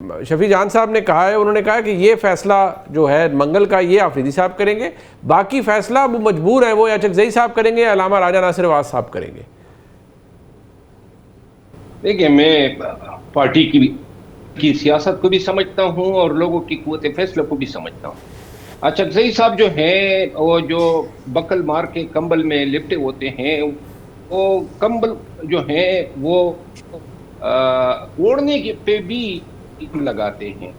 شفیع جان صاحب نے کہا ہے، انہوں نے کہا کہ یہ فیصلہ جو ہے منگل کا یہ آفریدی صاحب کریں گے، باقی فیصلہ وہ مجبور ہیں وہ یا چکزئی صاحب کریں گے یا علامہ راجہ ناصر واز صاحب کریں گے۔ دیکھیں، میں پارٹی کی سیاست کو بھی سمجھتا ہوں اور لوگوں کی قوت فیصلہ کو بھی سمجھتا ہوں۔ چکزئی صاحب جو ہیں وہ جو بکل مار کے کمبل میں لپٹے ہوتے ہیں، وہ کمبل جو ہیں وہ اوڑھنے پہ بھی لگاتے ہیں،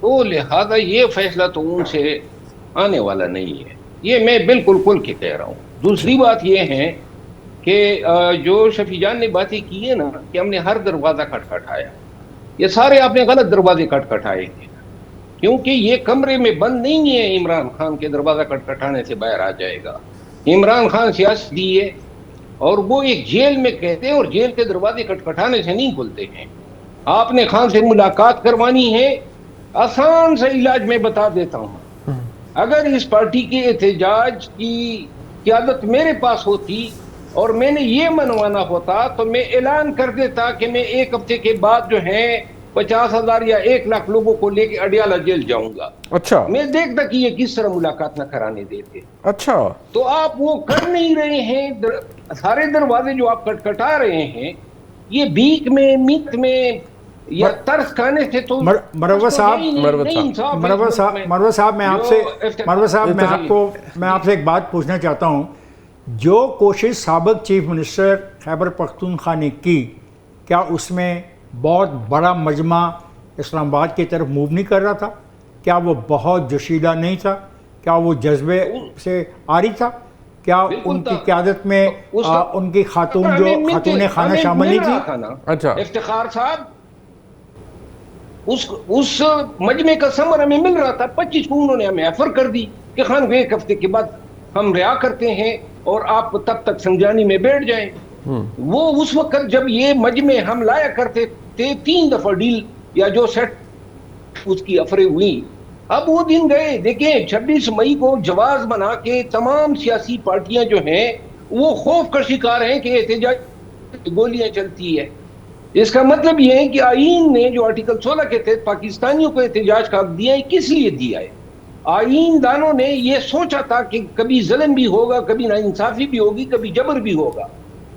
تو لہذا یہ فیصلہ تو ان سے آنے والا نہیں ہے، یہ میں بالکل کھل کے کہہ رہا ہوں۔ دوسری بات یہ ہے کہ جو شفیع جان نے باتیں کی ہے نا کہ ہم نے ہر دروازہ کھٹکھٹایا، یہ سارے آپ نے غلط دروازے کھٹکھٹائے ہیں، کیونکہ یہ کمرے میں بند نہیں ہے عمران خان کے دروازہ کھٹکھٹانے سے باہر آ جائے گا۔ عمران خان سیاسی ہے اور وہ ایک جیل میں کہتے ہیں اور جیل کے دروازے کھٹکھٹانے سے نہیں کھلتے ہیں۔ آپ نے خان سے ملاقات کروانی ہے، آسان سا علاج میں بتا دیتا ہوں۔ اگر اس پارٹی کے احتجاج کی قیادت میرے پاس ہوتی اور میں نے یہ منوانا ہوتا تو میں اعلان کر دیتا کہ میں ایک ہفتے کے بعد جو ہے 50,000 یا 1,00,000 لوگوں کو لے کے اڈیالہ جیل جاؤں گا۔ اچھا، میں دیکھتا کہ یہ کس طرح ملاقات نہ کرانے دیتے۔ اچھا، تو آپ وہ کر نہیں رہے ہیں، سارے دروازے جو آپ کٹکھٹا رہے ہیں یہ بھیک میں، میت میں یا ترس کھانے سے تو مروت صاحب میں آپ سے ایک بات پوچھنا چاہتا ہوں۔ جو کوشش سابق چیف منسٹر خیبر پختونخوا نے کی، کیا اس میں بہت بڑا مجمع اسلام آباد کی طرف موو نہیں کر رہا تھا؟ کیا وہ بہت جوشیدہ نہیں تھا؟ کیا وہ جذبے سے آ رہی تھا؟ کیا ان کی قیادت میں ان کی خاتون خانہ شامل نہیں تھی؟ اچھا، افتخار صاحب، اس مجمع کا ثمر ہمیں مل رہا تھا۔ 25 کو انہوں نے ہمیں آفر کر دی کہ خان کو ایک ہفتے کے بعد ہم رہا کرتے ہیں اور آپ تب تک سنجانی میں بیٹھ جائیں۔ وہ اس وقت جب یہ مجمع ہم لایا کرتے تھے 3 دفعہ ڈیل یا جو سیٹ اس کی افرے ہوئی، اب وہ دن گئے۔ دیکھیں 26 مئی کو جواز بنا کے تمام سیاسی پارٹیاں جو ہیں وہ خوف کا شکار ہیں کہ احتجاج گولیاں چلتی ہے۔ اس کا مطلب یہ ہے کہ آئین نے جو آرٹیکل 16 کے تحت پاکستانیوں کو احتجاج کا حق دیا ہے، کس لیے دیا ہے؟ آئین دانوں نے یہ سوچا تھا کہ کبھی ظلم بھی ہوگا، کبھی ناانصافی بھی ہوگی، کبھی جبر بھی ہوگا،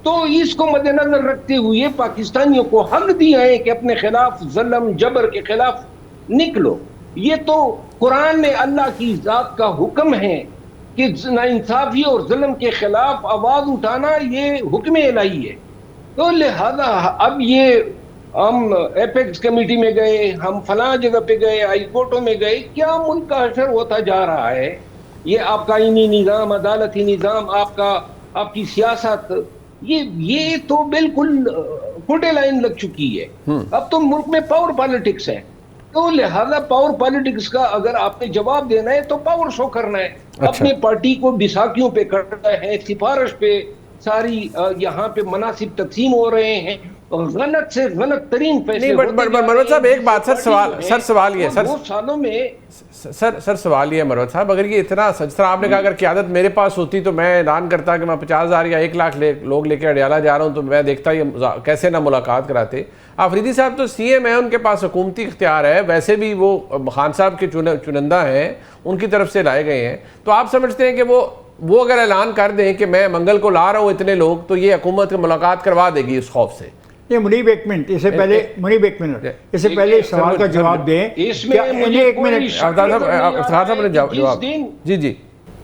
تو اس کو مد نظر رکھتے ہوئے پاکستانیوں کو حق دیا ہے کہ اپنے خلاف ظلم جبر کے خلاف نکلو۔ یہ تو قرآن میں اللہ کی ذات کا حکم ہے کہ ناانصافی اور ظلم کے خلاف آواز اٹھانا یہ حکم الہی ہے۔ تو لہذا اب یہ ہم ایپیکس کمیٹی میں گئے، ہم فلاں جگہ پہ گئے، ہائی کورٹوں میں گئے، کیا ملک کا حشر ہوتا جا رہا ہے؟ یہ آپ کا آئینی نظام، عدالتی نظام، آپ کی سیاست، یہ تو بالکل فوٹے لائن لگ چکی ہے۔ اب تو ملک میں پاور پالیٹکس ہے، تو لہذا پاور پالیٹکس کا اگر آپ نے جواب دینا ہے تو پاور شو کرنا ہے۔ اپنے پارٹی کو بیساکھیوں پہ کرنا ہے، سفارش پہ ساری یہاں پہ مناصب تقسیم ہو رہے ہیں، غلط سے غلط ترین فیصلے مروت صاحب ایک بات سوال یہ سوال یہ مروت صاحب، اگر یہ اتنا سچ طرح آپ نے کہا اگر قیادت میرے پاس ہوتی تو میں اعلان کرتا کہ میں 50,000 یا 1,00,000 لوگ لے کے اڈیالہ جا رہا ہوں، تو میں دیکھتا یہ کیسے نہ ملاقات کراتے۔ آفریدی صاحب تو سی ایم ہے، ان کے پاس حکومتی اختیار ہے، ویسے بھی وہ خان صاحب کے چنندہ ہیں، ان کی طرف سے لائے گئے ہیں، تو آپ سمجھتے ہیں کہ وہ اگر اعلان کر دیں کہ میں منگل کو لا رہا ہوں اتنے لوگ، تو یہ حکومت کی ملاقات کروا دے گی اس خوف سے؟ یہ منیب ایک منٹ اس سے پہلے سوال کا جواب دیں۔ ایک منٹ جی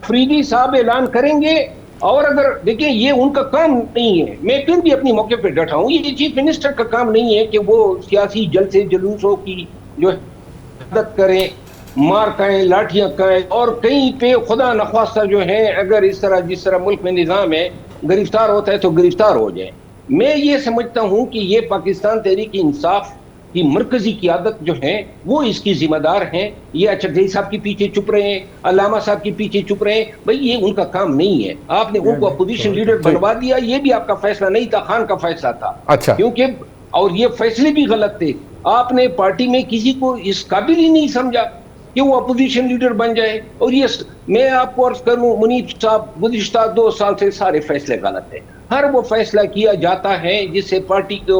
فریدی صاحب اعلان کریں گے، اور اگر دیکھیں یہ ان کا کام نہیں ہے، میں پھر بھی اپنی موقع پہ ڈٹا ہوں، یہ چیف منسٹر کا کام نہیں ہے کہ وہ سیاسی جلسے جلوسوں کی جو حدت کریں، مار کہیں، لاٹھیاں کہیں، اور کہیں پہ خدا نخواستہ جو ہے اگر اس طرح جس طرح ملک میں نظام ہے گرفتار ہوتا ہے تو گرفتار ہو جائیں۔ میں یہ سمجھتا ہوں کہ یہ پاکستان تحریک انصاف کی مرکزی قیادت جو ہیں وہ اس کی ذمہ دار ہیں۔ یہ چکزئی صاحب کے پیچھے چپ رہے ہیں، علامہ صاحب کے پیچھے چپ رہے ہیں، بھئی یہ ان کا کام نہیں ہے۔ آپ نے ان کو اپوزیشن لیڈر بنوا دیا، یہ بھی آپ کا فیصلہ نہیں تھا، خان کا فیصلہ تھا۔ اچھا، کیونکہ اور یہ فیصلے بھی غلط تھے، آپ نے پارٹی میں کسی کو اس قابل ہی نہیں سمجھا کہ وہ اپوزیشن لیڈر بن جائے۔ اور یہ میں آپ کو عرض کروں، منیب صاحب گزشتہ 2 سال سے سارے فیصلے غلط ہیں۔ ہر وہ فیصلہ کیا جاتا ہے جس سے پارٹی کو